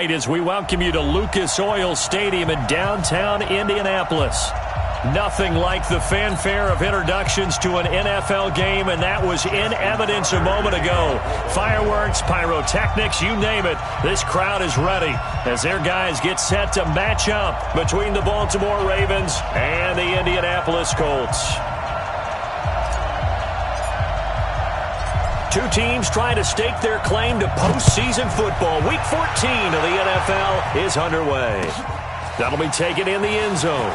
As we welcome you to Lucas Oil Stadium in downtown Indianapolis. Nothing like the fanfare of introductions to an NFL game, and that was in evidence a moment ago. Fireworks, pyrotechnics, you name it. This crowd is ready as their guys get set to match up between the Baltimore Ravens and the Indianapolis Colts. Two teams trying to stake their claim to postseason football. Week 14 of the NFL is underway. That'll be taken in the end zone.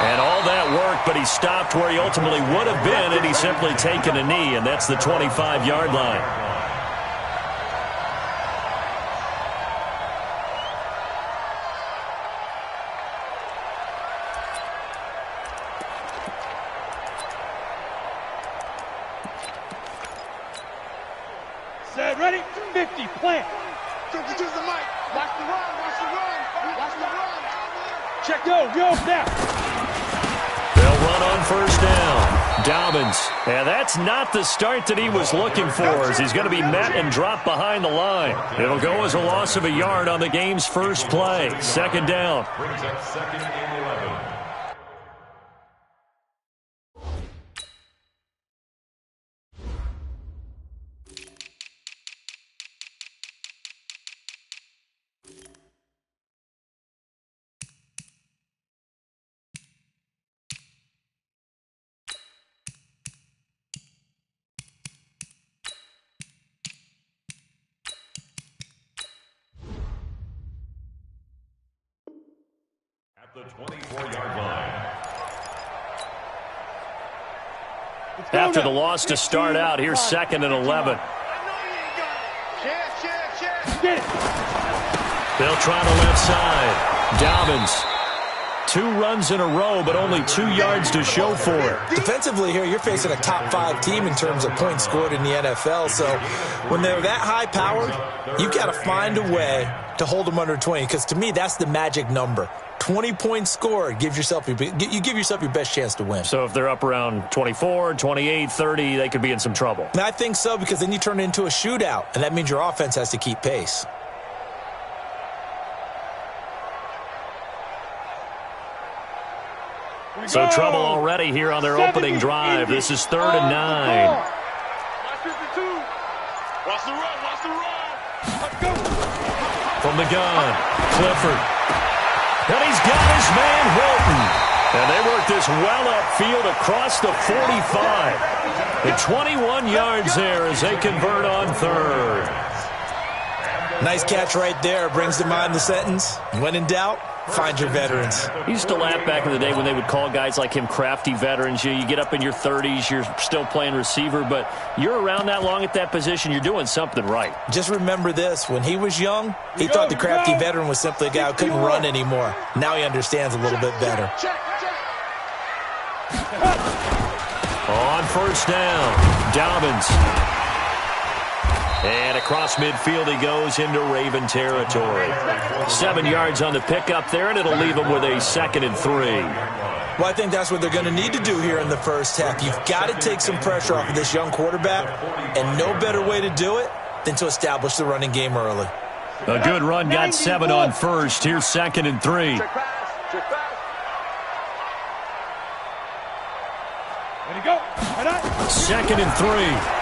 And all that work, but he stopped where he ultimately would have been had he simply taken a knee, and that's the 25-yard line. Ready? 50, plant. Use the mic. Watch the run, watch the run. Watch the run. Check, yo, now. They'll run on first down. Dobbins. And that's not the start that he was looking for, as he's going to be met and dropped behind the line. It'll go as a loss of a yard on the game's first play. Second down. Brings up second and 11. The 24-yard line. After the loss to start out, here's second and 11. They'll try the left side. Dobbins. 2 runs in a row, but only 2 yards to show for it. Defensively here, you're facing a top-5 team in terms of points scored in the NFL. So when they're that high-powered, you've got to find a way to hold them under 20, because to me, that's the magic number. 20 points scored, you give yourself your best chance to win. So if they're up around 24, 28, 30, they could be in some trouble. And I think so, because then you turn it into a shootout, and that means your offense has to keep pace. So trouble already here on their opening drive. This is 3rd and 9. Watch 52. Watch the run, watch the run. Let's go. From the gun, Clifford. And he's got his man, Hilton. And they work this well upfield across the 45. And 21 yards there as they convert on 3rd. Nice catch right there. Brings to mind the sentence, when in doubt, find your veterans. He used to laugh back in the day when they would call guys like him crafty veterans. You get up in your 30s, you're still playing receiver, but you're around that long at that position, you're doing something right. Just remember this. When he was young, he thought the crafty veteran was simply a guy who couldn't run anymore. Now he understands a little bit better. On first down, Dobbins. And across midfield he goes into Raven territory. 7 yards on the pickup there, and it'll leave him with a 2nd and 3. Well, I think that's what they're going to need to do here in the first half. You've got to take some pressure off of this young quarterback, and no better way to do it than to establish the running game early. A good run, got 7 on first. Here's 2nd and 3. Check Ready, go. 2nd and 3.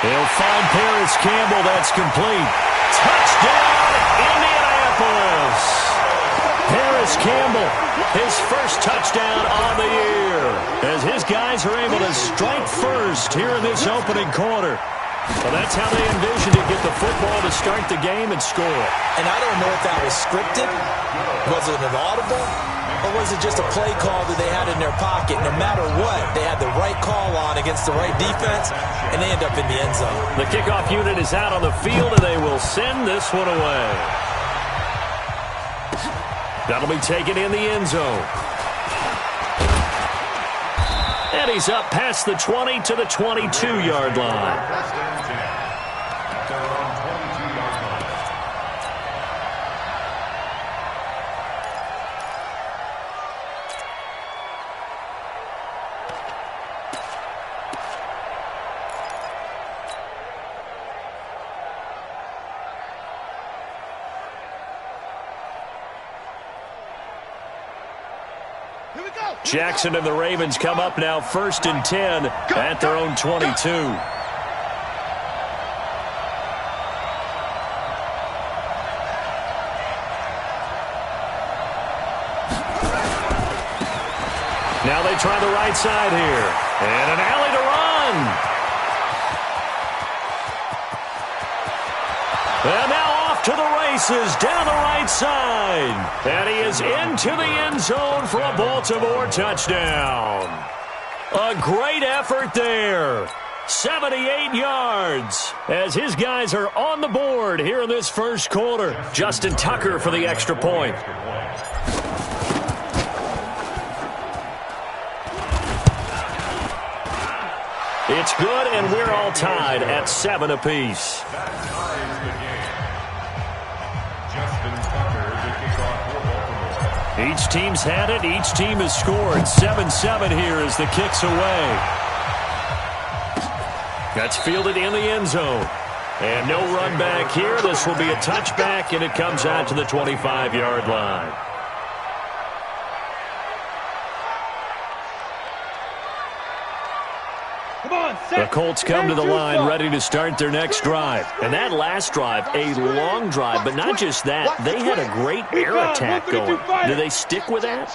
He'll find Paris Campbell. That's complete. Touchdown, Indianapolis. Paris Campbell, his first touchdown on the year, as his guys are able to strike first here in this opening quarter. Well, that's how they envisioned it, get the football to start the game and score. And I don't know if that was scripted. Was it an audible? Or was it just a play call that they had in their pocket? No matter what, they had the right call on against the right defense, and they end up in the end zone. The kickoff unit is out on the field, and they will send this one away. That'll be taken in the end zone. And he's up past the 20 to the 22-yard line. Jackson and the Ravens come up now 1st and 10 at their own 22. Now they try the right side here. And an alley to run. And now off to the races down the right side. And he is into the end zone for a Baltimore touchdown. A great effort there. 78 yards as his guys are on the board here in this first quarter. Justin Tucker for the extra point. It's good, and we're all tied at 7 apiece. Each team's had it. Each team has scored. 7-7 here as the kick's away. That's fielded in the end zone. And no run back here. This will be a touchback, and it comes out to the 25-yard line. The Colts come to the line ready to start their next drive. And that last drive, a long drive, but not just that. They had a great air attack going. Do they stick with that?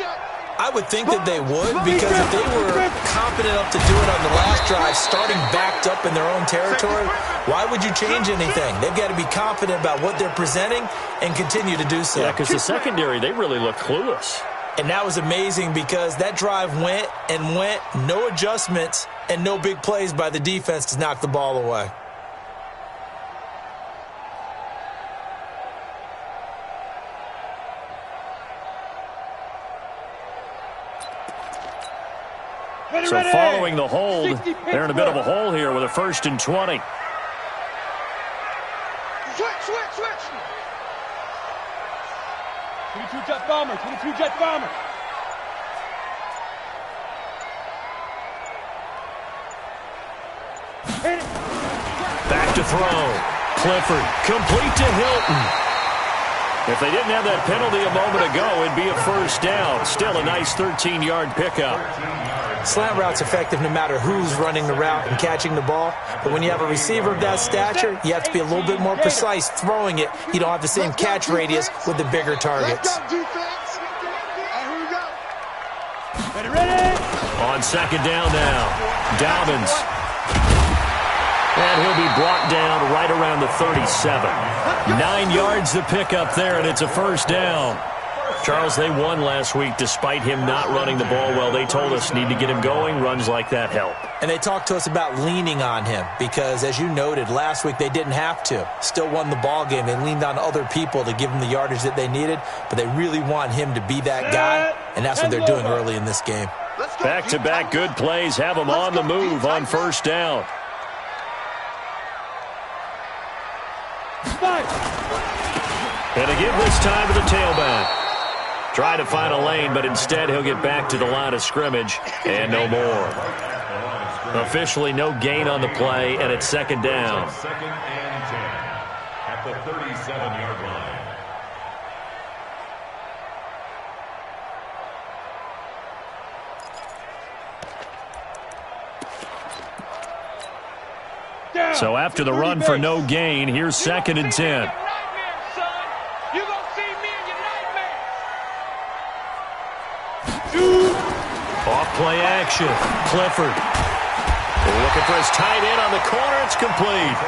I would think that they would, because if they were confident enough to do it on the last drive, starting backed up in their own territory, why would you change anything? They've got to be confident about what they're presenting and continue to do so. Yeah, because the secondary, they really look clueless. And that was amazing because that drive went and went, no adjustments, and no big plays by the defense to knock the ball away. So following the hold, they're in a bit of a hole here with a 1st and 20. Switch. 22 jet bomber. Back to throw. Clifford, complete to Hilton. If they didn't have that penalty a moment ago, it'd be a first down. Still a nice 13-yard pickup. Slant route's effective no matter who's running the route and catching the ball. But when you have a receiver of that stature, you have to be a little bit more precise throwing it. You don't have the same catch radius with the bigger targets. On 2nd down now, Dobbins. And he'll be brought down right around the 37. 9 yards to pick up there, and it's a first down. Charles, they won last week despite him not running the ball well. They told us need to get him going. Runs like that help. And they talked to us about leaning on him because, as you noted, last week they didn't have to. Still won the ball game. They leaned on other people to give them the yardage that they needed, but they really want him to be that guy, and that's what they're doing early in this game. Back-to-back good plays have him on the move on first down. And a give this time to the tailback. Try to find a lane, but instead he'll get back to the line of scrimmage and no more. Officially no gain on the play, and it's 2nd down. 2nd and 10 at the 37-yard line. So after the run for no gain, here's 2nd and 10. Off-play action. Clifford. Looking for his tight end on the corner. It's complete.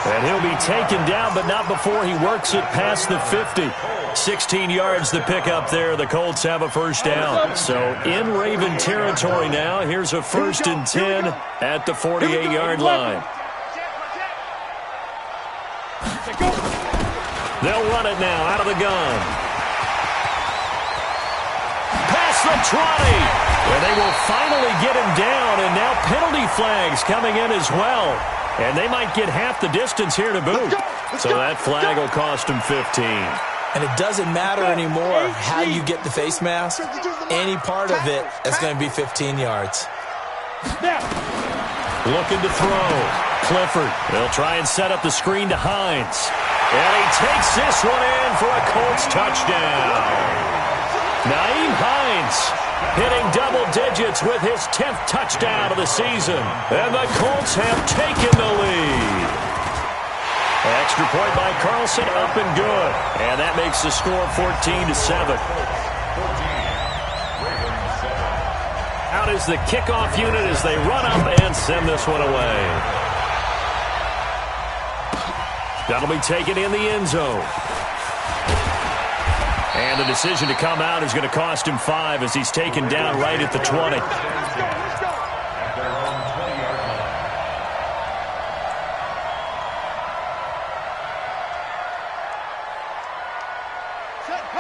And he'll be taken down, but not before he works it past the 50. 16 yards to pick up there. The Colts have a first down. So in Raven territory now. Here's a 1st and 10 at the 48-yard line. They'll run it now out of the gun. Past the 20. And they will finally get him down, and now penalty flags coming in as well. And they might get half the distance here to boot. So that flag will cost him 15. And it doesn't matter anymore how you get the face mask. Any part of it is going to be 15 yards. Looking to throw. Clifford. They'll try and set up the screen to Hines. And he takes this one in for a Colts touchdown. Nyheim Hines hitting double digits with his 10th touchdown of the season. And the Colts have taken the lead. Extra point by Carlson, up and good. And that makes the score 14-7. Out is the kickoff unit as they run up and send this one away. That'll be taken in the end zone. And the decision to come out is going to cost him 5 as he's taken down right at the 20.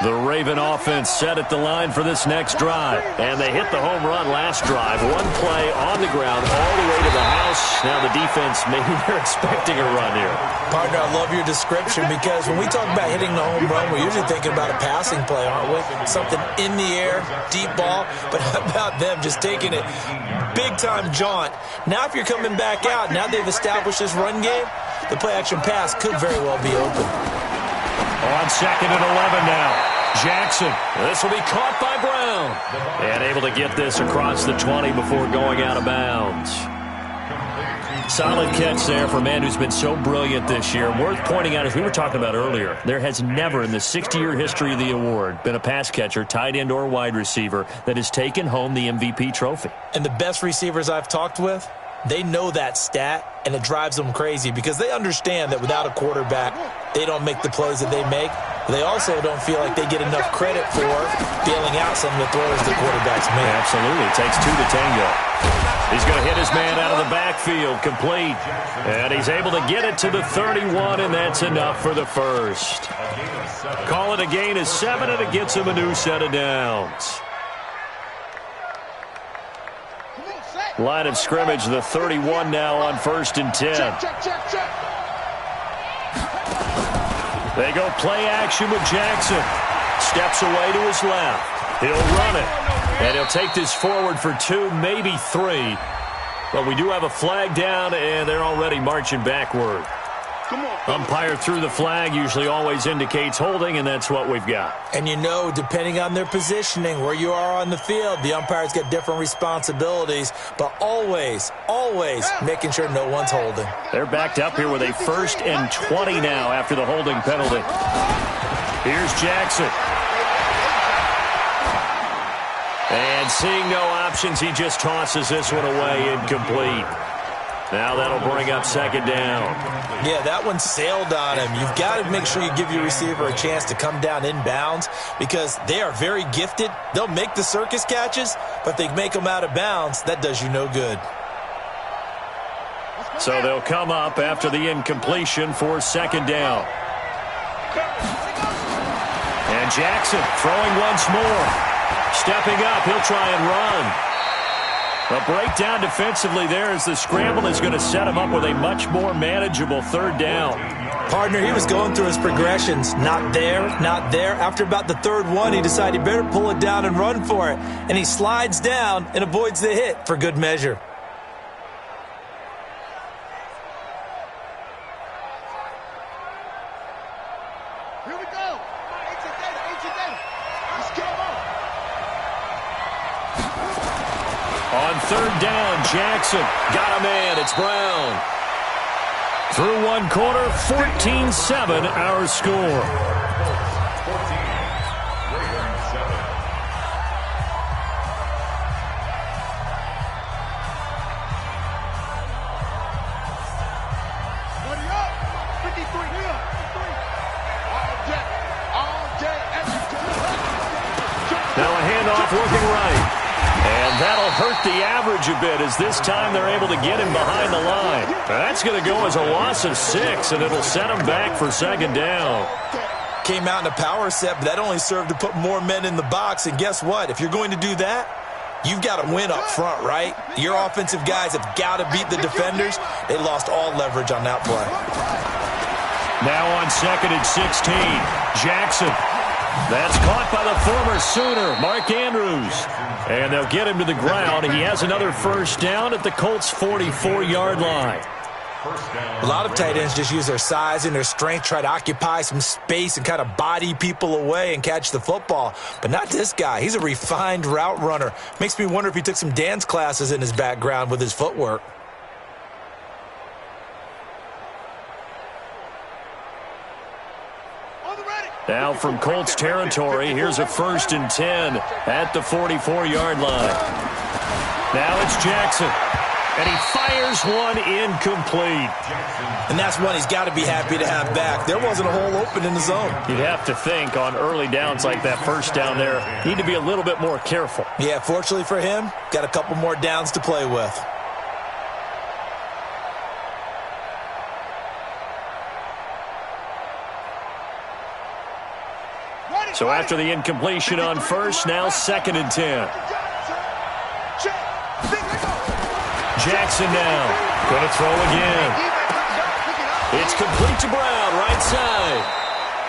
The Raven offense set at the line for this next drive. And they hit the home run last drive. One play on the ground all the way to the house. Now the defense, maybe they're expecting a run here. Partner, I love your description because when we talk about hitting the home run, we're usually thinking about a passing play, aren't we? Something in the air, deep ball. But how about them just taking it big-time jaunt? Now if you're coming back out, now they've established this run game, the play-action pass could very well be open. On 2nd and 11 now. Jackson. This will be caught by Brown. And able to get this across the 20 before going out of bounds. Solid catch there for a man who's been so brilliant this year. Worth pointing out, as we were talking about earlier, there has never in the 60-year history of the award been a pass catcher, tight end, or wide receiver that has taken home the MVP trophy. And the best receivers I've talked with, they know that stat, and it drives them crazy because they understand that without a quarterback, they don't make the plays that they make. They also don't feel like they get enough credit for bailing out some of the throws the quarterbacks make. Absolutely. It takes 2 to tango. He's going to hit his man out of the backfield, complete. And he's able to get it to the 31, and that's enough for the first. Call it a gain of 7, and it gets him a new set of downs. Line of scrimmage, the 31 now on 1st and 10. They go play action with Jackson. Steps away to his left. He'll run it. And he'll take this forward for 2, maybe 3. But we do have a flag down, and they're already marching backward. Umpire threw the flag, usually always indicates holding, and that's what we've got. And you know, depending on their positioning, where you are on the field, the umpires get different responsibilities, but always making sure no one's holding. They're backed up here with a 1st and 20 now after the holding penalty. Here's Jackson. And seeing no options, he just tosses this one away incomplete. Now that'll bring up 2nd down. Yeah, that one sailed on him. You've got to make sure you give your receiver a chance to come down inbounds because they are very gifted. They'll make the circus catches, but they make them out of bounds. That does you no good. So they'll come up after the incompletion for 2nd down. And Jackson throwing once more. Stepping up, he'll try and run. A breakdown defensively there as the scramble is going to set him up with a much more manageable 3rd down. Partner, he was going through his progressions. Not there, not there. After about the 3rd one, he decided he better pull it down and run for it. And he slides down and avoids the hit for good measure. Here we go. Let's go. On 3rd down, Jackson got a man. It's Brown. Through 1 quarter, 14-7 our score. Now a handoff looking right. And that'll hurt the average a bit as this time they're able to get him behind the line. That's going to go as a loss of 6, and it'll set him back for 2nd down. Came out in a power set, but that only served to put more men in the box. And guess what? If you're going to do that, you've got to win up front, right? Your offensive guys have got to beat the defenders. They lost all leverage on that play. Now on 2nd and 16, Jackson. That's caught by the former Sooner, Mark Andrews. And they'll get him to the ground. He has another 1st down at the Colts' 44-yard line. A lot of tight ends just use their size and their strength, try to occupy some space and kind of body people away and catch the football. But not this guy. He's a refined route runner. Makes me wonder if he took some dance classes in his background with his footwork. Now from Colts territory, here's a 1st and 10 at the 44-yard line. Now it's Jackson. And he fires one incomplete. And that's one he's got to be happy to have back. There wasn't a hole open in the zone. You'd have to think on early downs like that, first down there, need to be a little bit more careful. Yeah, fortunately for him, got a couple more downs to play with. So after the incompletion on first, now 2nd and 10. Jackson now. Going to throw again. It's complete to Brown, right side.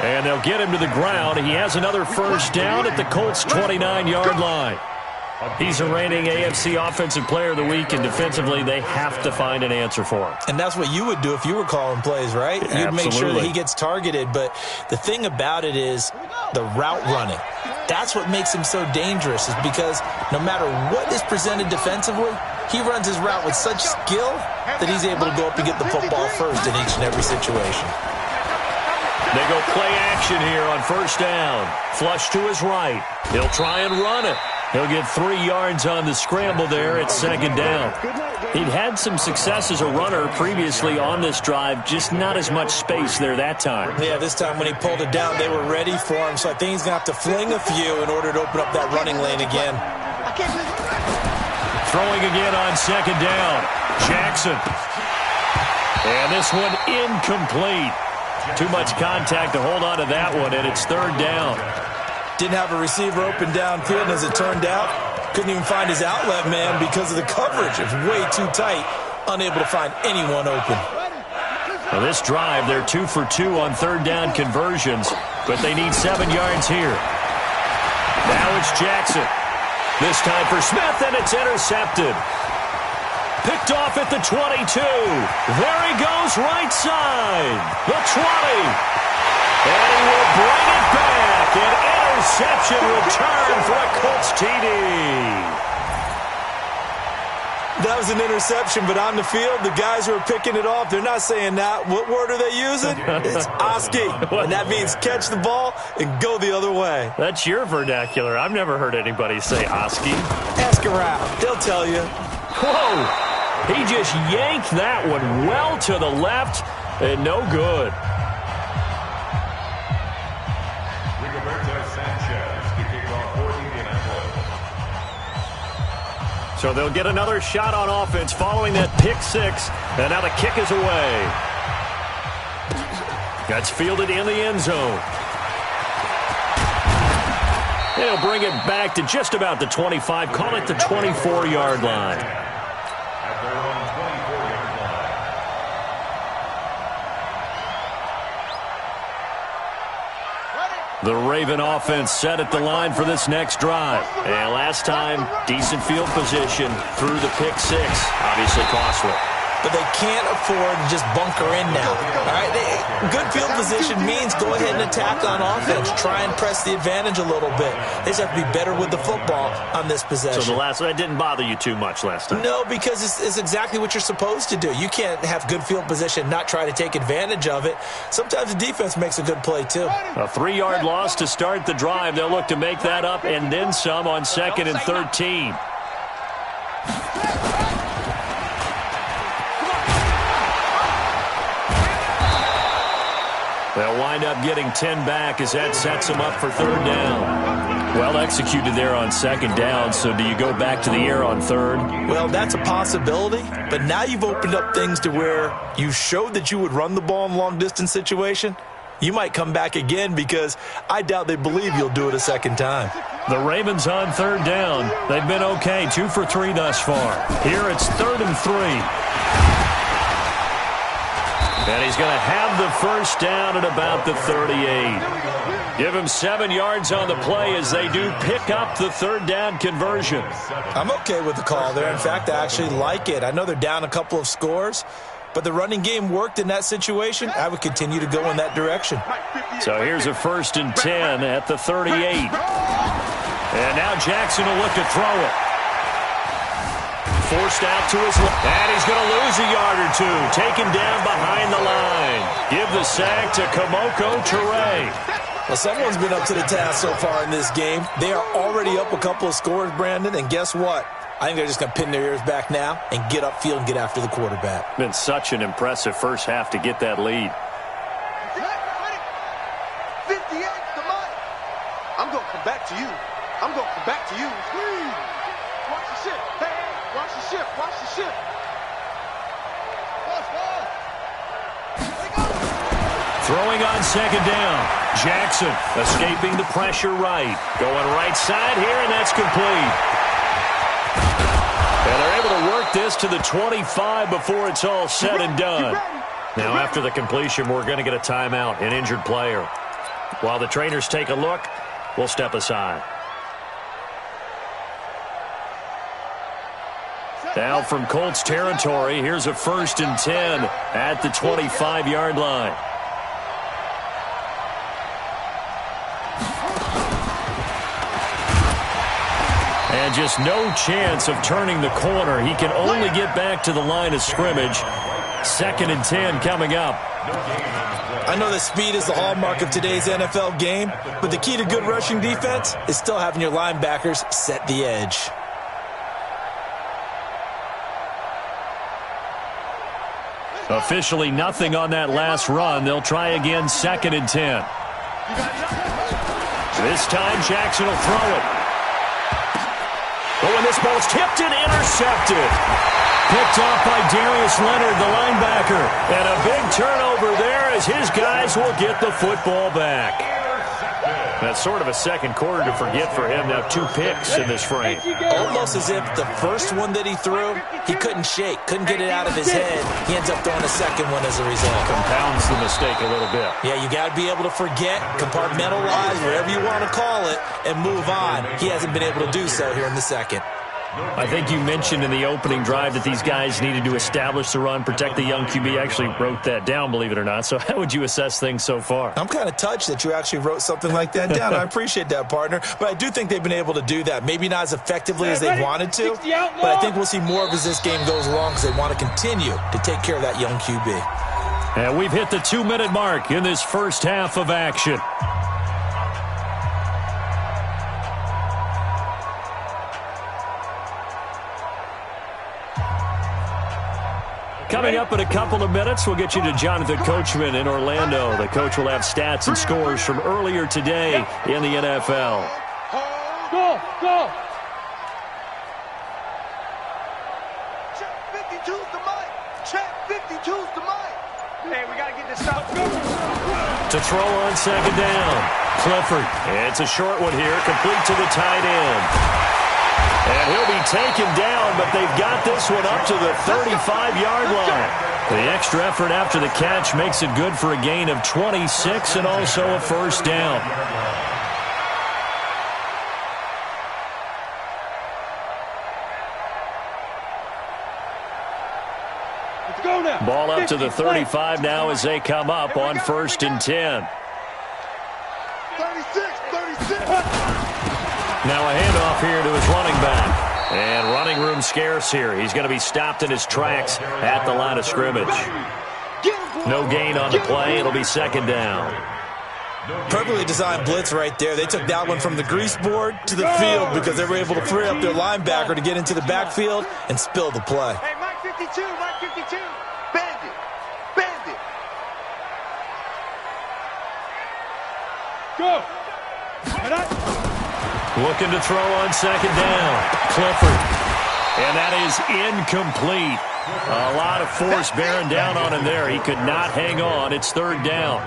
And they'll get him to the ground. He has another first down at the Colts' 29-yard line. He's a reigning AFC Offensive Player of the Week, and defensively, they have to find an answer for him. And that's what you would do if you were calling plays, right? Absolutely. You'd make sure that he gets targeted. But the thing about it is the route running. That's what makes him so dangerous, is because no matter what is presented defensively, he runs his route with such skill that he's able to go up and get the football first in each and every situation. They go play action here on first down. Flush to his right. He'll try and run it. He'll get 3 yards on the scramble there at 2nd down. He'd had some success as a runner previously on this drive, just not as much space there that time. Yeah, this time when he pulled it down, they were ready for him, so I think he's going to have to fling a few in order to open up that running lane again. Throwing again on 2nd down. Jackson. And this one incomplete. Too much contact to hold on to that one, and it's 3rd down. Didn't have a receiver open downfield, and as it turned out, couldn't even find his outlet man because of the coverage. It was way too tight, unable to find anyone open. Now this drive, they're 2 for 2 on 3rd down conversions, but they need 7 yards here. Now it's Jackson. This time for Smith, and it's intercepted. Picked off at the 22. There he goes, right side. The 20. And he will bring it back. An interception return for a Colts TD. That was an interception, but on the field, the guys who are picking it off, they're not saying that. What word are they using? It's Oski, and that means catch the ball and go the other way. That's your vernacular. I've never heard anybody say Oski. Ask around. They'll tell you. Whoa! He just yanked that one well to the left, and no good. So they'll get another shot on offense following that pick six, and now the kick is away. That's fielded in the end zone. They'll bring it back to just about the 25, call it the 24-yard line. The Raven offense set at the line for this next drive. And last time, decent field position through the pick six. Obviously costly. But they can't afford to just bunker in now. All right, good field position means go ahead and attack on offense. Try and press the advantage a little bit. They just have to be better with the football on this possession. So the last one didn't bother you too much last time? No, because it's exactly what you're supposed to do. You can't have good field position, not try to take advantage of it. Sometimes the defense makes a good play, too. A 3-yard loss to start the drive. They'll look to make that up and then some on 2nd and 13. They'll wind up getting 10 back as that sets them up for 3rd down. Well executed there on 2nd down, so do you go back to the air on 3rd? Well, that's a possibility, but now you've opened up things to where you showed that you would run the ball in long-distance situation. You might come back again because I doubt they believe you'll do it a second time. The Ravens on 3rd down. They've been okay, 2 for 3 thus far. Here it's 3rd and 3. And he's going to have the first down at about the 38. Give him 7 yards on the play as they do pick up the 3rd down conversion. I'm okay with the call there. In fact, I actually like it. I know they're down a couple of scores, but the running game worked in that situation. I would continue to go in that direction. So here's a 1st and 10 at the 38. And now Jackson will look to throw it. Forced out to his left. And he's going to lose a yard or two. Taken down behind the line. Give the sack to Kamoko Toure. Well, someone's been up to the task so far in this game. They are already up a couple of scores, Brandon, and guess what? I think they're just going to pin their ears back now and get upfield and get after the quarterback. Been such an impressive first half to get that lead. 58 to Mike. I'm going to come back to you. I'm going to come back to you. Please. Watch the ship. Hey, watch the ship. Watch the ship. Throwing on 2nd down. Jackson escaping the pressure right. Going right side here, and that's complete. And they're able to work this to the 25 before it's all said and done. Now, after the completion, we're going to get a timeout, an injured player. While the trainers take a look, we'll step aside. Now from Colts territory, here's a 1st and 10 at the 25-yard line. And just no chance of turning the corner. He can only get back to the line of scrimmage. 2nd and 10 coming up. I know that speed is the hallmark of today's NFL game, but the key to good rushing defense is still having your linebackers set the edge. Officially nothing on that last run. They'll try again, 2nd and 10. This time Jackson will throw it. Oh, and this ball's tipped and intercepted. Picked off by Darius Leonard, the linebacker. And a big turnover there as his guys will get the football back. That's sort of a second quarter to forget for him. Now 2 picks in this frame. Almost as if the first one that he threw, he couldn't shake, couldn't get it out of his head. He ends up throwing a second one as a result. Compounds the mistake a little bit. Yeah, you got to be able to forget, compartmentalize, whatever you want to call it, and move on. He hasn't been able to do so here in the second. I think you mentioned in the opening drive that these guys needed to establish the run, protect the young QB. I actually wrote that down, believe it or not. So how would you assess things so far? I'm kind of touched that you actually wrote something like that down. I appreciate that, partner. But I do think they've been able to do that. Maybe not as effectively as they wanted to, but I think we'll see more of as this game goes along because they want to continue to take care of that young QB. And we've hit the 2-minute mark in this first half of action. Coming up in a couple of minutes, we'll get you to Jonathan Coachman in Orlando. The coach will have stats and scores from earlier today in the NFL. Go, go. Check 52's the mic. Check 52's the mic. Hey, we got to get this stop. To throw on 2nd down. Clifford. It's a short one here, complete to the tight end. And he'll be taken down, but they've got this one up to the 35-yard line. The extra effort after the catch makes it good for a gain of 26 and also a 1st down. Let's go now. Ball up to the 35 now as they come up on 1st and 10. 36. Now a handoff here to his running back. And running room scarce here. He's going to be stopped in his tracks at the line of scrimmage. No gain on the play. It'll be 2nd down. Perfectly designed blitz right there. They took that one from the grease board to the field because they were able to free up their linebacker to get into the backfield and spill the play. Hey, Mike 52, Mike 52. Bandit, bandit. Go. Looking to throw on 2nd down. Clifford. And that is incomplete. A lot of force bearing down on him there. He could not hang on. It's 3rd down.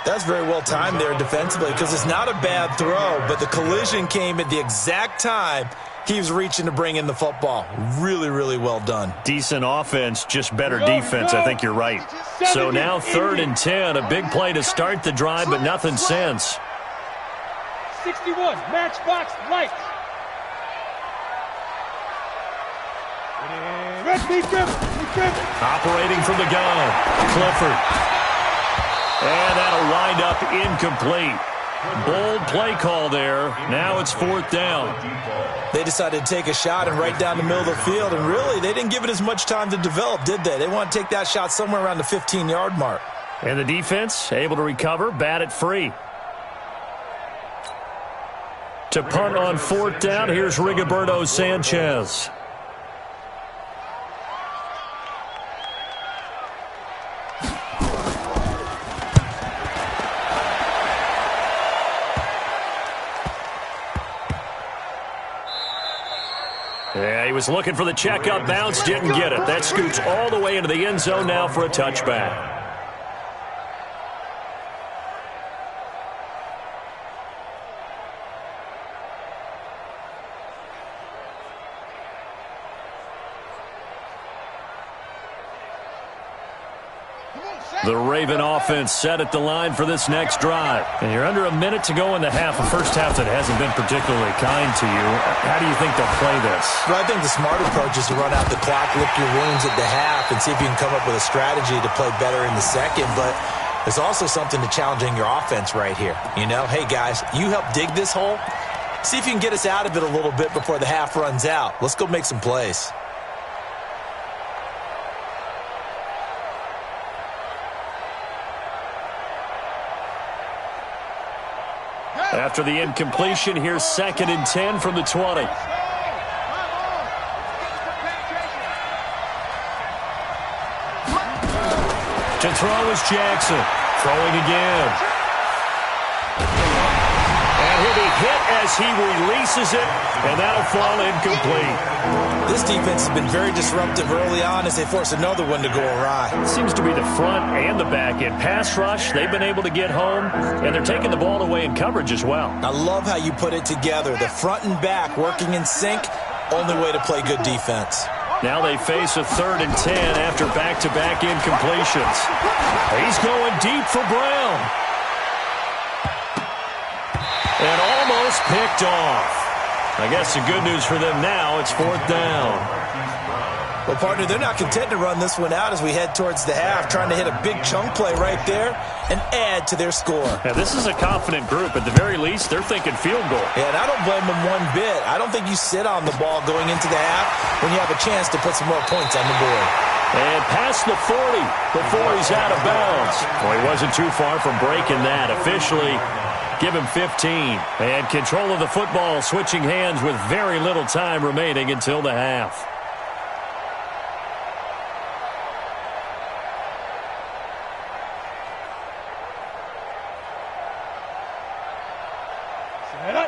That's very well timed there defensively because it's not a bad throw, but the collision came at the exact time he was reaching to bring in the football. Really, really well done. Decent offense, just better defense. I think you're right. So now 3rd and 10. A big play to start the drive, but nothing since. 61, matchbox lights. Red beat them. Operating from the gun, Clifford. And that'll wind up incomplete. Bold play call there. Now it's 4th down. They decided to take a shot and right down the middle of the field, and really, they didn't give it as much time to develop, did they? They want to take that shot somewhere around the 15-yard mark. And the defense able to recover, bat it free. To punt on 4th down, here's Rigoberto Sanchez. Yeah, he was looking for the checkup bounce, didn't get it. That scoots all the way into the end zone now for a touchback. The Raven offense set at the line for this next drive. And you're under a minute to go in the half, a first half that hasn't been particularly kind to you. How do you think they'll play this? Well, I think the smart approach is to run out the clock, lick your wounds at the half, and see if you can come up with a strategy to play better in the second. But there's also something to challenging your offense right here. You know, hey, guys, you help dig this hole. See if you can get us out of it a little bit before the half runs out. Let's go make some plays. After the incompletion, here's 2nd and 10 from the 20. To throw is Jackson. Throwing again. And he'll be hit as he releases it, and that'll fall incomplete. This defense has been very disruptive early on as they force another one to go awry. It seems to be the front and the back end. Pass rush, they've been able to get home, and they're taking the ball away in coverage as well. I love how you put it together. The front and back working in sync, only way to play good defense. Now they face a 3rd and 10 after back-to-back incompletions. He's going deep for Brown. And almost picked off. I guess the good news for them now, it's 4th down. Well, partner, they're not content to run this one out as we head towards the half, trying to hit a big chunk play right there and add to their score. Yeah, this is a confident group. At the very least, they're thinking field goal. Yeah, and I don't blame them one bit. I don't think you sit on the ball going into the half when you have a chance to put some more points on the board. And past the 40 before he's out of bounds. Well, he wasn't too far from breaking that. Officially, give him 15. And control of the football switching hands with very little time remaining until the half.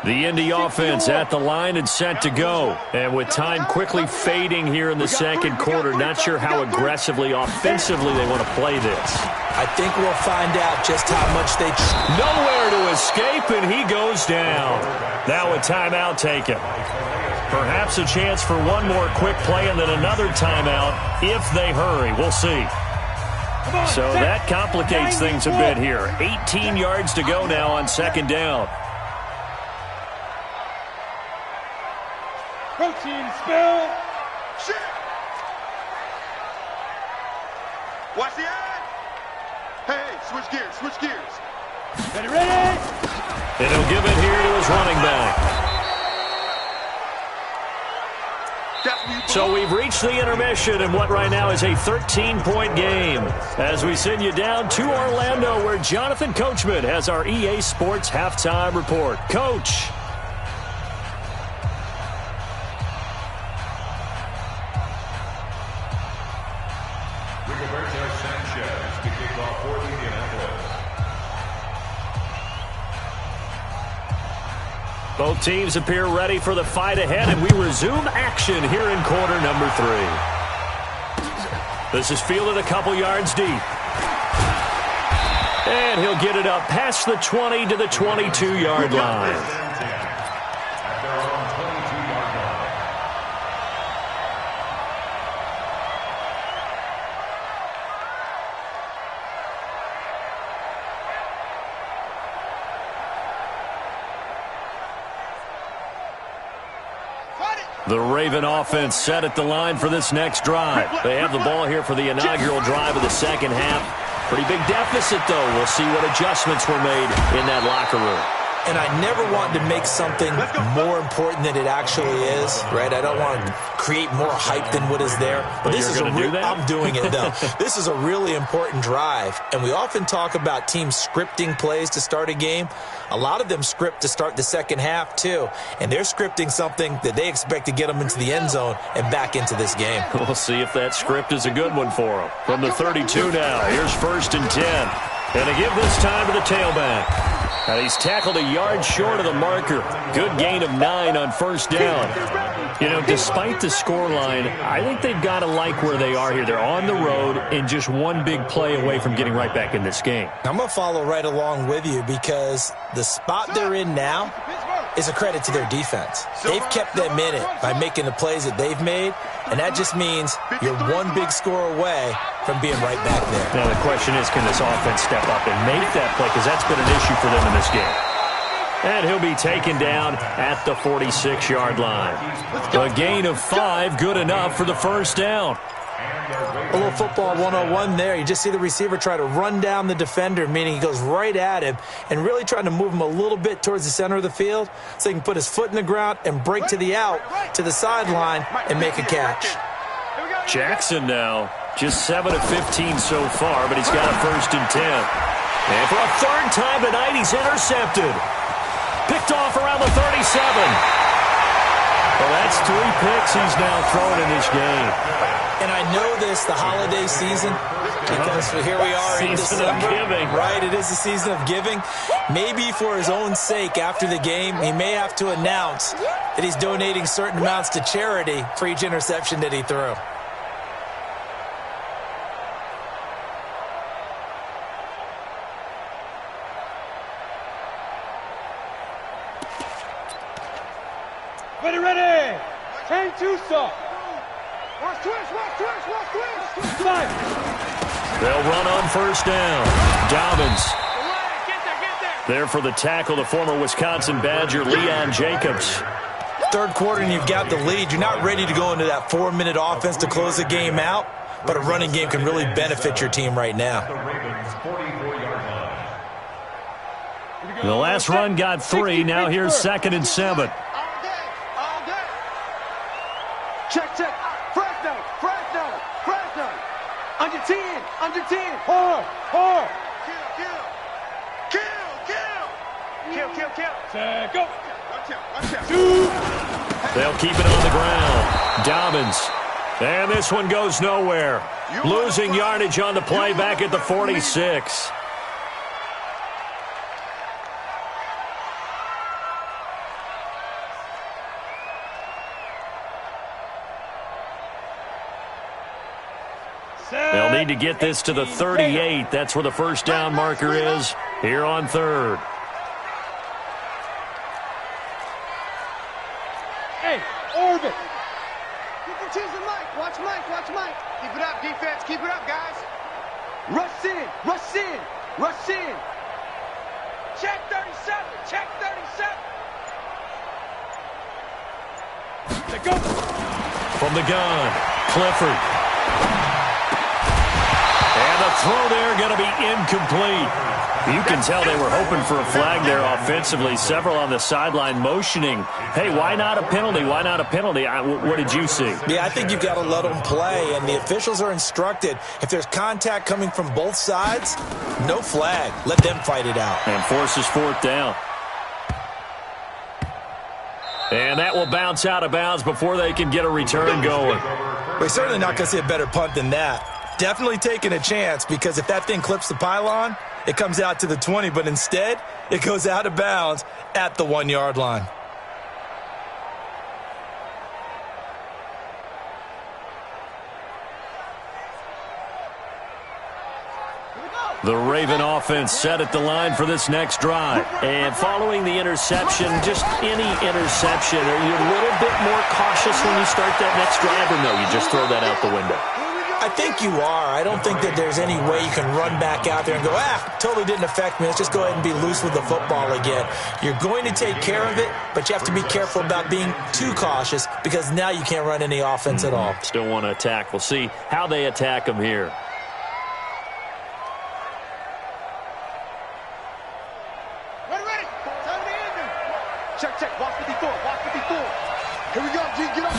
The Indy offense at the line and set to go. And with time quickly fading here in the second quarter, not sure how aggressively, offensively they want to play this. I think we'll find out just how much they... Nowhere to escape, and he goes down. Now a timeout taken. Perhaps a chance for one more quick play and then another timeout if they hurry. We'll see. So that complicates things a bit here. 18 yards to go now on 2nd down. Protein spill. Shit. Watch the ad. Hey, switch gears, switch gears. Ready, ready. And he'll give it here to his running back. So we've reached the intermission in what right now is a 13-point game as we send you down to Orlando where Jonathan Coachman has our EA Sports halftime report. Coach. Rigoberto Sanchez to kick off for Indianapolis. Both teams appear ready for the fight ahead, and we resume action here in quarter number 3. This is fielded a couple yards deep. And he'll get it up past the 20 to the 22-yard line. At their own 22-yard line. Fight it. The Raven offense set at the line for this next drive. They have the ball here for the inaugural drive of the second half. Pretty big deficit, though. We'll see what adjustments were made in that locker room. And I never want to make something more important than it actually is, right? I don't want to create more hype than what is there. But this is I'm doing it, though. This is a really important drive. And we often talk about teams scripting plays to start a game. A lot of them script to start the second half, too. And they're scripting something that they expect to get them into the end zone and back into this game. We'll see if that script is a good one for them. From the 32 now, here's 1st and 10. And to give this time to the tailback. And he's tackled a yard short of the marker. Good gain of 9 on 1st down. You know, despite the scoreline, I think they've got to like where they are here. They're on the road and just one big play away from getting right back in this game. I'm going to follow right along with you because the spot they're in now is a credit to their defense. They've kept them in it by making the plays that they've made, and that just means you're one big score away from being right back there. Now the question is, can this offense step up and make that play? Because that's been an issue for them in this game. And he'll be taken down at the 46-yard line. A gain of 5, good enough for the 1st down. A little football 101 there. You just see the receiver try to run down the defender, meaning he goes right at him and really trying to move him a little bit towards the center of the field so he can put his foot in the ground and break to the out, to the sideline, and make a catch. Jackson now, just 7 of 15 so far, but he's got a 1st and 10. And for a 3rd time tonight, he's intercepted. Picked off around the 37. Well, that's 3 picks he's now thrown in this game. And I know this, the holiday season, because here we are in December. Season of giving. Right, it is the season of giving. Maybe for his own sake after the game, he may have to announce that he's donating certain amounts to charity for each interception that he threw. Ready. Change to stop. Watch twist. They'll run on 1st down. Dobbins. Get there. There for the tackle, the former Wisconsin Badger, Leon Jacobs. 3rd quarter and you've got the lead. You're not ready to go into that 4-minute offense to close the game out, but a running game can really benefit your team right now. The last run got 3. Now here's 2nd and 7. All day. Check. Fresno. Under 10. Hard. Kill. Go. Watch out. They'll keep it on the ground. Dobbins. And this one goes nowhere. Losing yardage on the play back at the 46. They'll need to get this to the 38. That's where the 1st down marker is here on 3rd. Hey, orbit. Keep your cheese and Mike. Watch Mike. Keep it up, defense. Keep it up, guys. Rush in. Check 37. They go. From the gun, Clifford. And the throw there going to be incomplete. You can tell they were hoping for a flag there offensively. Several on the sideline motioning, hey, why not a penalty? What did you see? Yeah, I think you've got to let them play, and the officials are instructed, if there's contact coming from both sides, no flag. Let them fight it out. And forces 4th down. And that will bounce out of bounds before they can get a return going. We're certainly not going to see a better punt than that. Definitely taking a chance, because if that thing clips the pylon, it comes out to the 20, but instead, it goes out of bounds at the 1-yard line. The Raven offense set at the line for this next drive. And following the interception, just any interception, are you a little bit more cautious when you start that next drive, or no, you just throw that out the window? I think you are. I don't think that there's any way you can run back out there and go, totally didn't affect me. Let's just go ahead and be loose with the football again. You're going to take care of it, but you have to be careful about being too cautious because now you can't run any offense at all. Still want to attack. We'll see how they attack them here. Ready. Time to end it. Check. Watch 54. Here we go, G. Get up.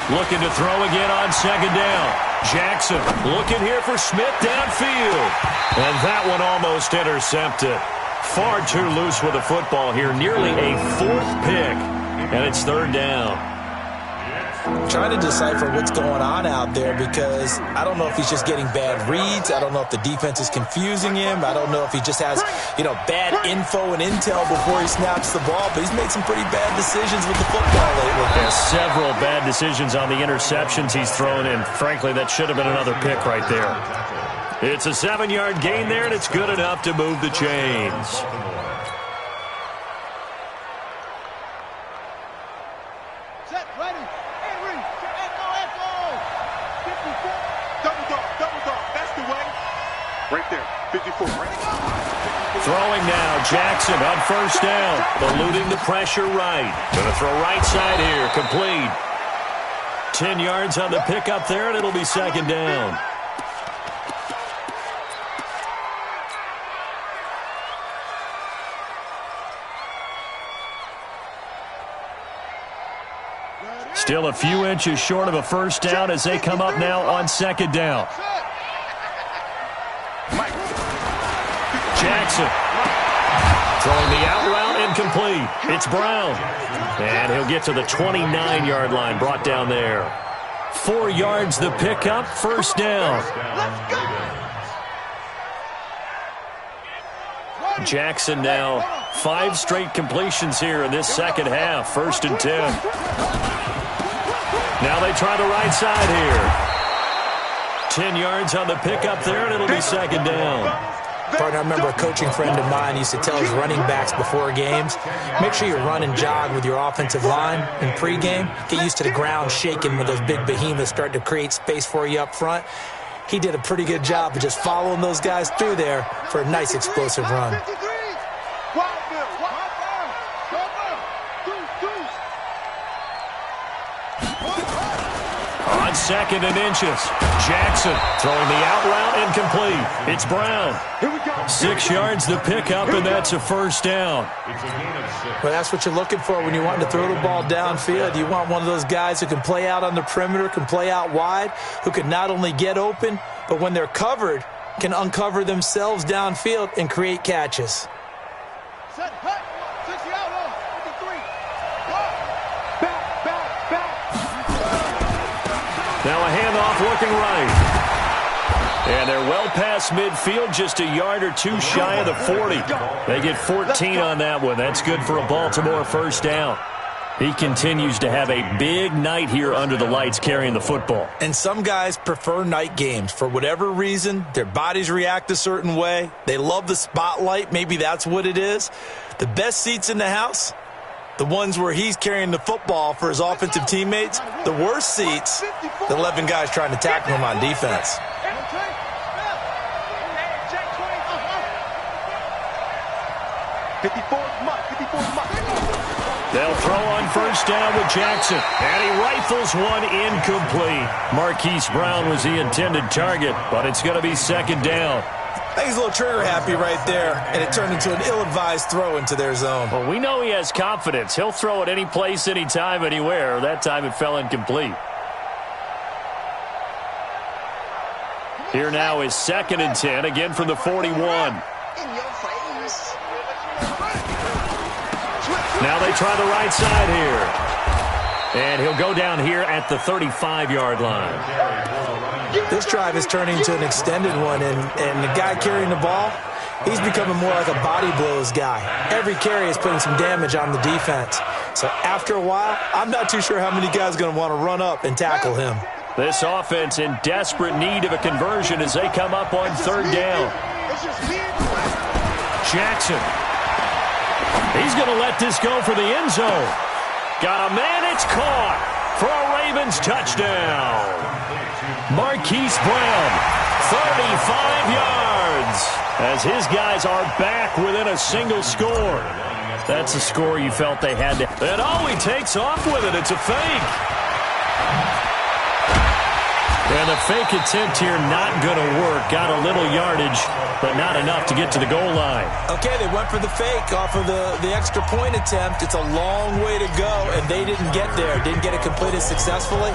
Looking to throw again on second down. Jackson looking here for Smith downfield. And that one almost intercepted. Far too loose with the football here. Nearly a fourth pick. And it's third down. Trying to decipher what's going on out there because I don't know if he's just getting bad reads. I don't know if the defense is confusing him. I don't know if he just has, bad info and intel before he snaps the ball. But he's made some pretty bad decisions with the football lately. Yeah, several bad decisions on the interceptions he's thrown in. Frankly, that should have been another pick right there. It's a 7-yard gain there, and it's good enough to move the chains. Right there, 54. Throwing now, Jackson on first down. Eluding the pressure right. Going to throw right side here, complete. 10 yards on the pickup there, and it'll be second down. Still a few inches short of a first down as they come up now on second down. Jackson throwing the out route incomplete. It's Brown. And he'll get to the 29-yard line, brought down there. 4 yards the pickup, first down. Jackson now 5 straight completions here in this second half, 1st and 10. Now they try the right side here. 10 yards on the pickup there, and it'll be second down. Partner, I remember a coaching friend of mine used to tell his running backs before games, make sure you run and jog with your offensive line in pregame. Get used to the ground shaking when those big behemoths start to create space for you up front. He did a pretty good job of just following those guys through there for a nice explosive run. On 2nd and inches, Jackson throwing the out route incomplete. It's Brown. 6 yards the pickup, and that's a first down. Well, that's what you're looking for when you want to throw the ball downfield. You want one of those guys who can play out on the perimeter, can play out wide, who can not only get open, but when they're covered, can uncover themselves downfield and create catches. Now a handoff looking right. And they're well past midfield, just a yard or two shy of the 40. They get 14 on that one. That's good for a Baltimore first down. He continues to have a big night here under the lights carrying the football. And some guys prefer night games. For whatever reason, their bodies react a certain way. They love the spotlight. Maybe that's what it is. The best seats in the house, the ones where he's carrying the football for his offensive teammates. The worst seats, the 11 guys trying to tackle him on defense. They'll throw on first down with Jackson. And he rifles one incomplete. Marquise Brown was the intended target, but it's going to be second down. I think he's a little trigger happy right there, and it turned into an ill-advised throw into their zone. Well, we know he has confidence. He'll throw it any place, anytime, anywhere. That time it fell incomplete. Here now is 2nd and 10, again from the 41. Now they try the right side here. And he'll go down here at the 35-yard line. This drive is turning into an extended one, and the guy carrying the ball, he's becoming more like a body blows guy. Every carry is putting some damage on the defense. So after a while, I'm not too sure how many guys are going to want to run up and tackle him. This offense in desperate need of a conversion as they come up on third down. Jackson. He's going to let this go for the end zone. Got a man, it's caught for a Ravens touchdown. Marquise Brown, 35 yards, as his guys are back within a single score. That's a score you felt they had to. And oh, he takes off with it. It's a fake. And the fake attempt here not going to work. Got a little yardage, but not enough to get to the goal line. Okay, they went for the fake off of the extra point attempt. It's a long way to go, and they didn't get there. Didn't get it completed successfully.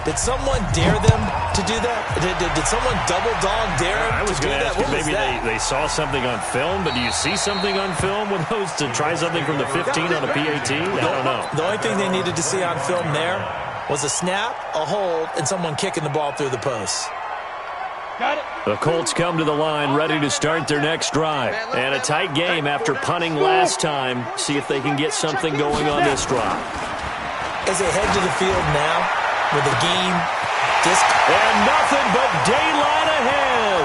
Did someone dare them to do that? Did someone double dog dare them to do that? I was going to ask you, maybe they saw something on film, but do you see something on film with those to try something from the 15 on a PAT? I don't know. The only thing they needed to see on film there was a snap, a hold, and someone kicking the ball through the post. Got it. The Colts come to the line ready to start their next drive. And a tight game after punting last time. See if they can get something going on this drive. As they head to the field now with the game and nothing but daylight ahead.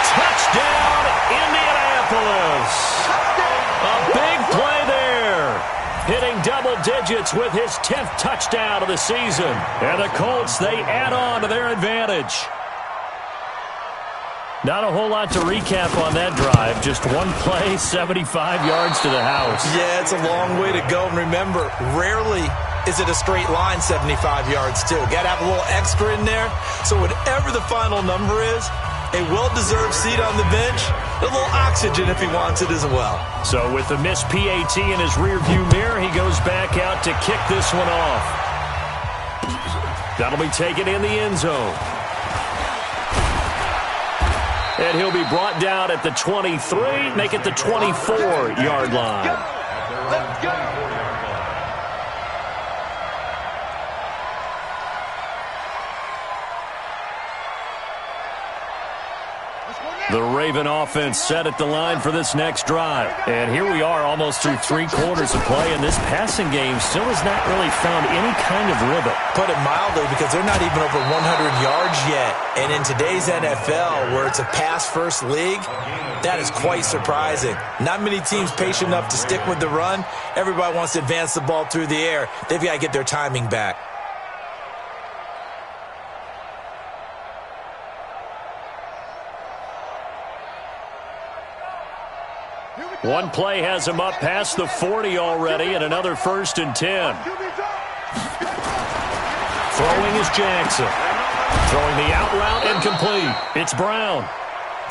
Touchdown, Indianapolis. A big play there. Hitting double digits with his 10th touchdown of the season. And the Colts, they add on to their advantage. Not a whole lot to recap on that drive. Just one play, 75 yards to the house. Yeah, it's a long way to go. And remember, rarely is it a straight line 75 yards, too. Got to have a little extra in there. So whatever the final number is, a well-deserved seat on the bench, a little oxygen if he wants it as well. So with the missed PAT in his rearview mirror, he goes back out to kick this one off. That'll be taken in the end zone. And he'll be brought down at the 23, make it the 24-yard line. Let's go. The Raven offense set at the line for this next drive. And here we are almost through 3 quarters of play, and this passing game still has not really found any kind of rhythm. Put it mildly, because they're not even over 100 yards yet. And in today's NFL, where it's a pass-first league, that is quite surprising. Not many teams patient enough to stick with the run. Everybody wants to advance the ball through the air. They've got to get their timing back. One play has him up past the 40 already, and another 1st and 10. Throwing is Jackson. Throwing the out route and complete. It's Brown.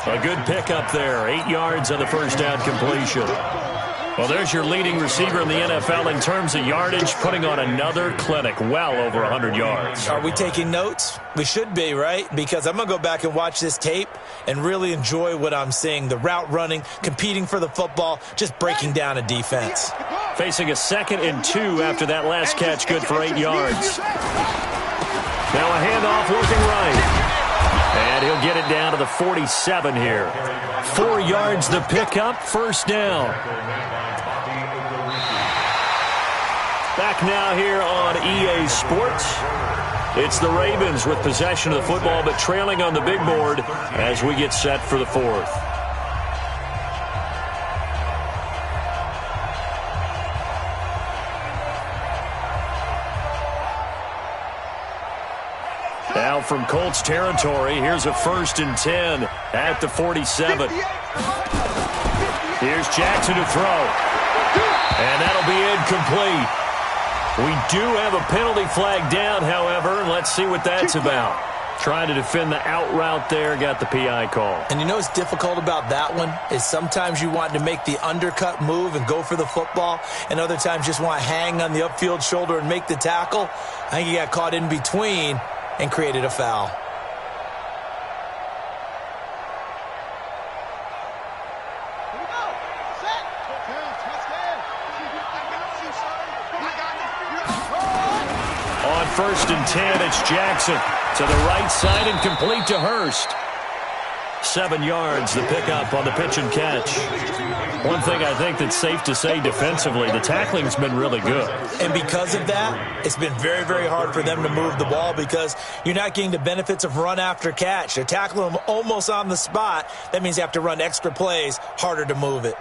A good pickup there. 8 yards on the first down completion. Well, there's your leading receiver in the NFL in terms of yardage, putting on another clinic, well over 100 yards. Are we taking notes? We should be, right? Because I'm going to go back and watch this tape and really enjoy what I'm seeing. The route running, competing for the football, just breaking down a defense. Facing a 2nd and 2 after that last catch, good for 8 yards. Now a handoff looking right. And he'll get it down to the 47 here. 4 yards the pickup, 1st down. Back now here on EA Sports. It's the Ravens with possession of the football, but trailing on the big board as we get set for the 4th. Now from Colts territory, here's a 1st and 10 at the 47. Here's Jackson to throw. And that'll be incomplete. We do have a penalty flag down, however, and let's see what that's about. Trying to defend the out route there, got the PI call. And you know what's difficult about that one is sometimes you want to make the undercut move and go for the football, and other times just want to hang on the upfield shoulder and make the tackle. I think he got caught in between and created a foul. On 1st and 10, it's Jackson to the right side and complete to Hurst. 7 yards, the pickup on the pitch and catch. One thing I think that's safe to say defensively, the tackling's been really good. And because of that, it's been very, very hard for them to move the ball because you're not getting the benefits of run after catch. They're tackling them almost on the spot. That means you have to run extra plays, harder to move it.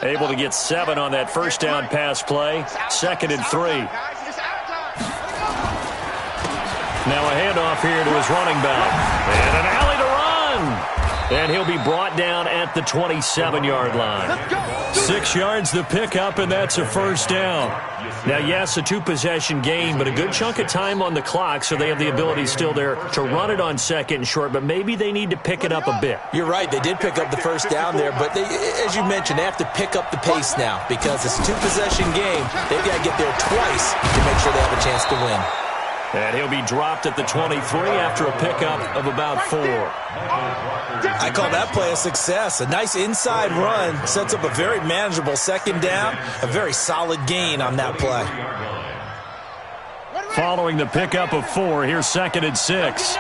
Able to get 7 on that 1st down pass play. 2nd and 3. Now a handoff here to his running back. And an alley to run. And he'll be brought down at the 27-yard line. 6 yards the pickup, and that's a first down. Now, yes, a 2-possession game, but a good chunk of time on the clock, so they have the ability still there to run it on second and short, but maybe they need to pick it up a bit. You're right. They did pick up the first down there, but as you mentioned, they have to pick up the pace now because it's a 2-possession game. They've got to get there twice to make sure they have a chance to win. And he'll be dropped at the 23 after a pickup of about 4. I call that play a success. A nice inside run sets up a very manageable second down, a very solid gain on that play. Following the pickup of 4, here's 2nd and 6.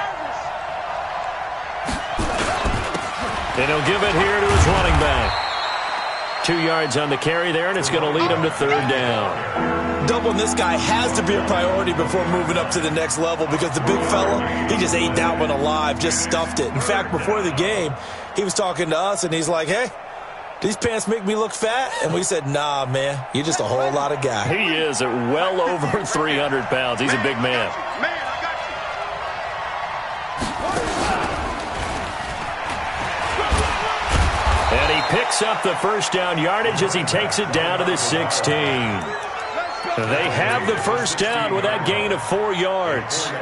And he'll give it here to his running back. 2 yards on the carry there, and it's going to lead him to 3rd down. Doubling this guy has to be a priority before moving up to the next level because the big fella, he just ate that one alive, just stuffed it. In fact, before the game, he was talking to us, and he's like, hey, these pants make me look fat? And we said, nah, man, you're just a whole lot of guy. He is at well over 300 pounds. He's a big man. And he picks up the first down yardage as he takes it down to the 16. They have the first down with that gain of 4 yards.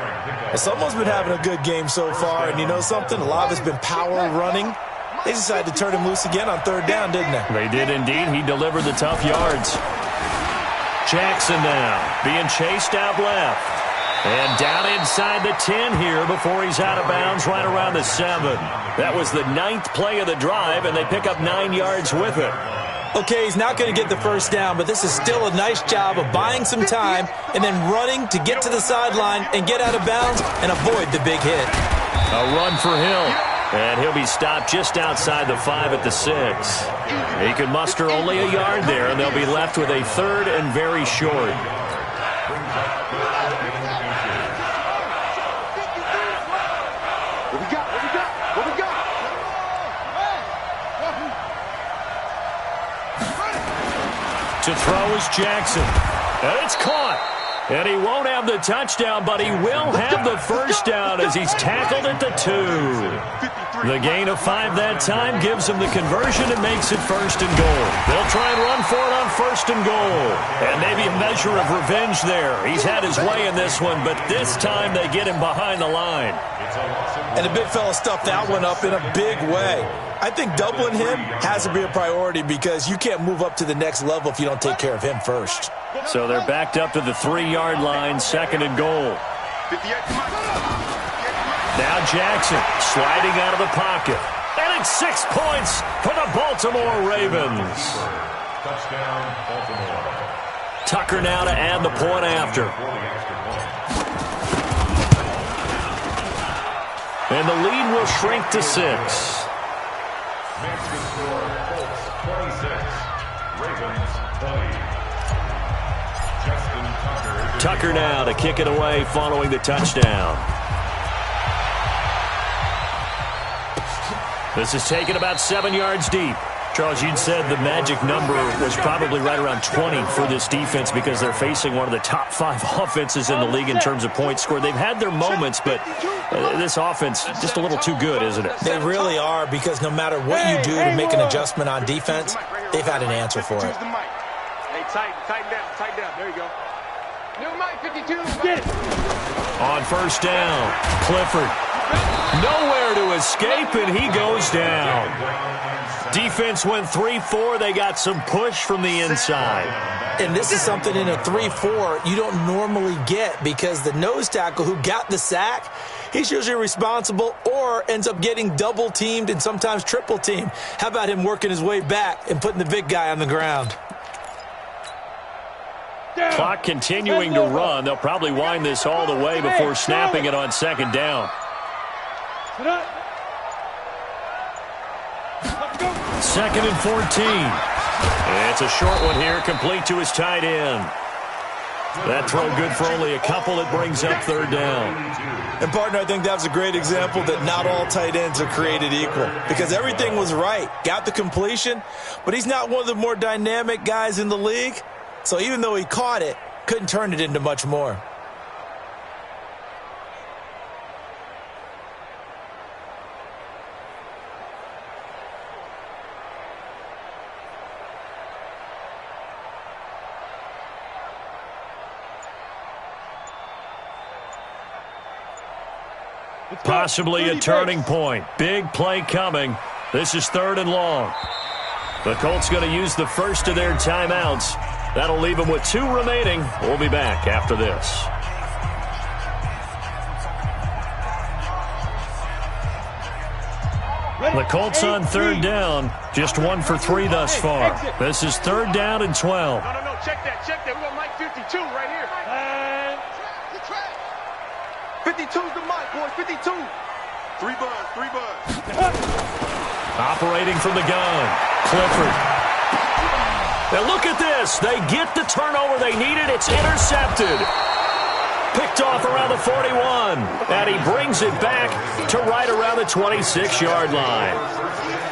Someone's been having a good game so far, and you know something? A lot of it's been power running. They decided to turn him loose again on 3rd down, didn't they? They did indeed. He delivered the tough yards. Jackson now being chased out left. And down inside the 10 here before he's out of bounds right around the 7. That was the 9th play of the drive, and they pick up 9 yards with it. Okay, he's not going to get the first down, but this is still a nice job of buying some time and then running to get to the sideline and get out of bounds and avoid the big hit. A run for Hill, and he'll be stopped just outside the 5 at the 6. He could muster only a yard there, and they'll be left with a 3rd and very short. To throw is Jackson. And it's caught. And he won't have the touchdown, but he will have the first down as he's tackled at the 2. The gain of 5 that time gives him the conversion and makes it 1st and goal. They'll try and run for it on 1st and goal. And maybe a measure of revenge there. He's had his way in this one, but this time they get him behind the line. And the big fella stuffed that one up in a big way. I think doubling him has to be a priority because you can't move up to the next level if you don't take care of him first. So they're backed up to the 3-yard line, 2nd and goal. Now Jackson sliding out of the pocket. And it's 6 points for the Baltimore Ravens. Touchdown, Baltimore. Tucker now to add the point after. And the lead will shrink to 6. Next score, Colts 26, Ravens 20. Justin Tucker. Tucker now to kick it away following the touchdown. This is taken about 7 yards deep. Charles, you'd said the magic number was probably right around 20 for this defense because they're facing one of the top 5 offenses in the league in terms of points scored. They've had their moments, but this offense just a little too good, isn't it? They really are because no matter what you do to make an adjustment on defense, they've had an answer for it. Hey, tighten down. There you go. New mic, 52. Get it. On 1st down, Clifford. Nowhere to escape, and he goes down. Defense went 3-4. They got some push from the inside. And this is something in a 3-4 you don't normally get because the nose tackle who got the sack, he's usually responsible or ends up getting double-teamed and sometimes triple-teamed. How about him working his way back and putting the big guy on the ground? Clock continuing to run. They'll probably wind this all the way before snapping it on 2nd down. 2nd and 14. It's a short one here, complete to his tight end. That throw good for only a couple. It brings up 3rd down. And, partner, I think that's a great example that not all tight ends are created equal because everything was right. Got the completion, but he's not one of the more dynamic guys in the league. So even though he caught it, couldn't turn it into much more. Possibly a turning point. Big play coming. This is 3rd and long. The Colts going to use the first of their timeouts. That'll leave them with 2 remaining. We'll be back after this. The Colts on 3rd down. Just 1 for 3 thus far. This is 3rd down and 12. No. Check that. We're going to Mike 52 right here. 52's the mic, boys. 52. 3 buds. Operating from the gun. Clifford. Now look at this. They get the turnover they needed. It's intercepted. Picked off around the 41. And he brings it back to right around the 26-yard line.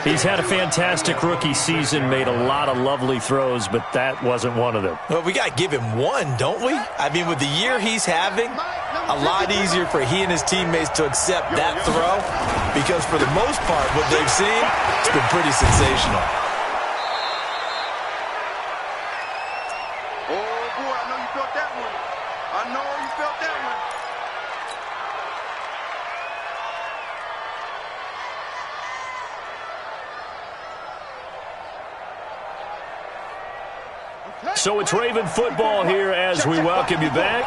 He's had a fantastic rookie season, made a lot of lovely throws, but that wasn't one of them. Well, we got to give him one, don't we? I mean, with the year he's having, a lot easier for he and his teammates to accept that throw because for the most part, what they've seen, it's been pretty sensational. Oh, boy, I know you felt that one. So it's Raven football here as we welcome you back.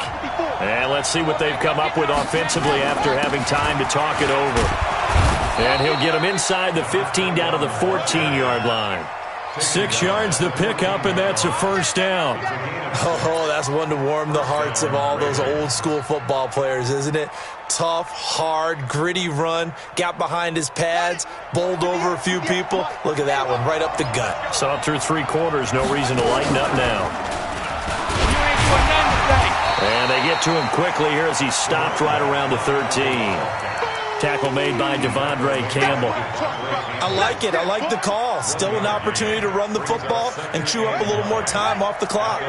And let's see what they've come up with offensively after having time to talk it over. And he'll get them inside the 15 down to the 14-yard line. 6 yards the pickup, and that's a first down. Oh, that's one to warm the hearts of all those old-school football players, isn't it? Tough, hard, gritty run, got behind his pads, bowled over a few people. Look at that one, right up the gut. Saw it through 3 quarters, no reason to lighten up now. And they get to him quickly here as he's stopped right around the 13. Tackle made by Devondre Campbell. I like it. I like the call. Still an opportunity to run the football and chew up a little more time off the clock.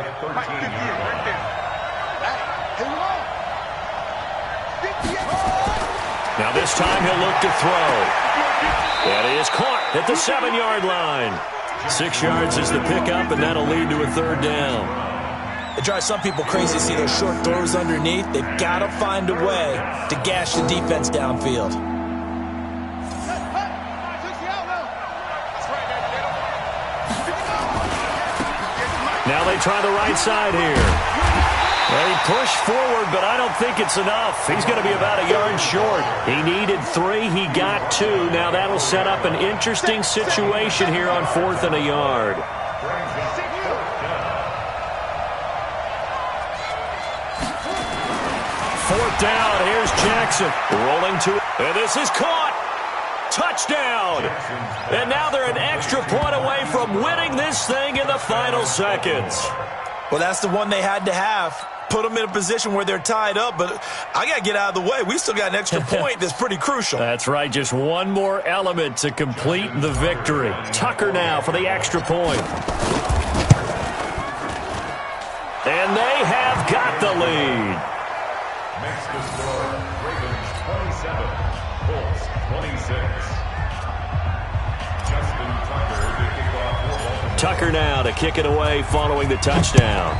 Now this time he'll look to throw. That is caught at the 7-yard line. 6 yards is the pickup, and that'll lead to a 3rd down. It drives some people crazy to see those short throws underneath. They've got to find a way to gash the defense downfield. Now they try the right side here. They push forward, but I don't think it's enough. He's going to be about a yard short. He needed 3. He got 2. Now that'll set up an interesting situation here on 4th and a yard. Fourth down, here's Jackson. Rolling to, and this is caught. Touchdown. And now they're an extra point away from winning this thing in the final seconds. Well, that's the one they had to have. Put them in a position where they're tied up, but I got to get out of the way. We still got an extra point that's pretty crucial. That's right, just one more element to complete the victory. Tucker now for the extra point. And they have got the lead. Makes the score Ravens 27, Colts 26. Justin Tucker to kick off. Tucker now to kick it away following the touchdown.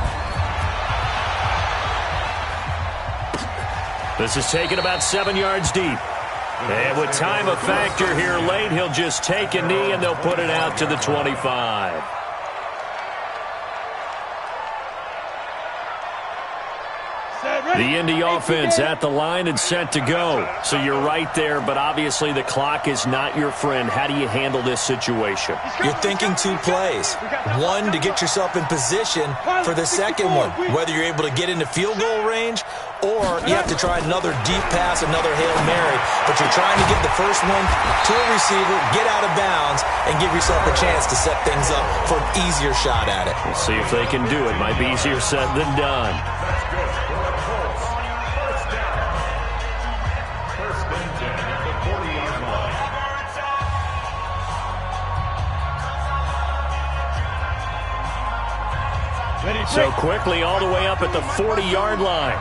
This is taken about 7 yards deep. And with time a factor here late, he'll just take a knee and they'll put it out to the 25. The Indy offense at the line and set to go. So you're right there, but obviously the clock is not your friend. How do you handle this situation? You're thinking 2 plays. One, to get yourself in position for the second one, whether you're able to get into field goal range or you have to try another deep pass, another Hail Mary. But you're trying to get the first one to a receiver, get out of bounds, and give yourself a chance to set things up for an easier shot at it. We'll see if they can do it. Might be easier said than done. So quickly all the way up at the 40-yard line.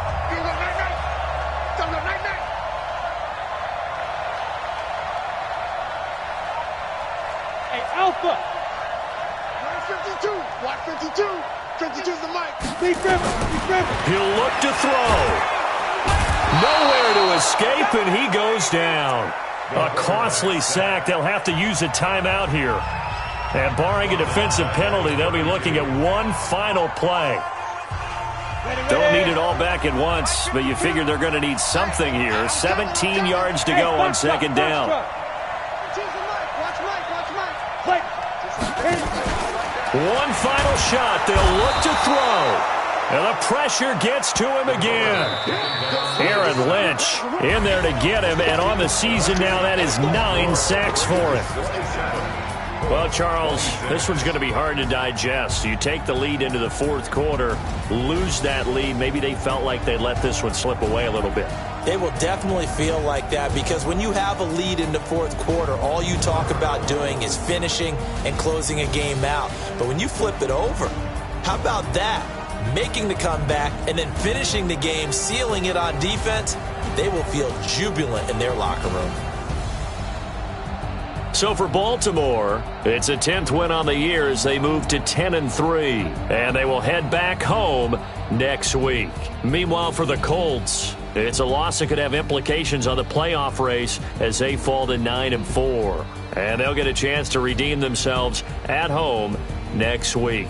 Hey, Alpha. 52. Watch 52. 52's the mic. Big Griffin. He'll look to throw. Nowhere to escape, and he goes down. A costly sack. They'll have to use a timeout here. And barring a defensive penalty, they'll be looking at one final play. Don't need it all back at once, but you figure they're going to need something here. 17 yards to go on second down. One final shot. They'll look to throw. And the pressure gets to him again. Aaron Lynch in there to get him, and on the season now, that is 9 sacks for him. Well, Charles, this one's going to be hard to digest. You take the lead into the fourth quarter, lose that lead. Maybe they felt like they let this one slip away a little bit. They will definitely feel like that because when you have a lead in the fourth quarter, all you talk about doing is finishing and closing a game out. But when you flip it over, how about that? Making the comeback and then finishing the game, sealing it on defense, they will feel jubilant in their locker room. So for Baltimore, it's a 10th win on the year as they move to 10-3, and they will head back home next week. Meanwhile, for the Colts, it's a loss that could have implications on the playoff race as they fall to 9-4, and they'll get a chance to redeem themselves at home next week.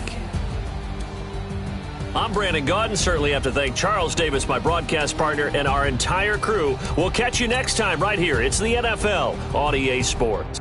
I'm Brandon Gaudin. Certainly have to thank Charles Davis, my broadcast partner, and our entire crew. We'll catch you next time right here. It's the NFL on EA Sports.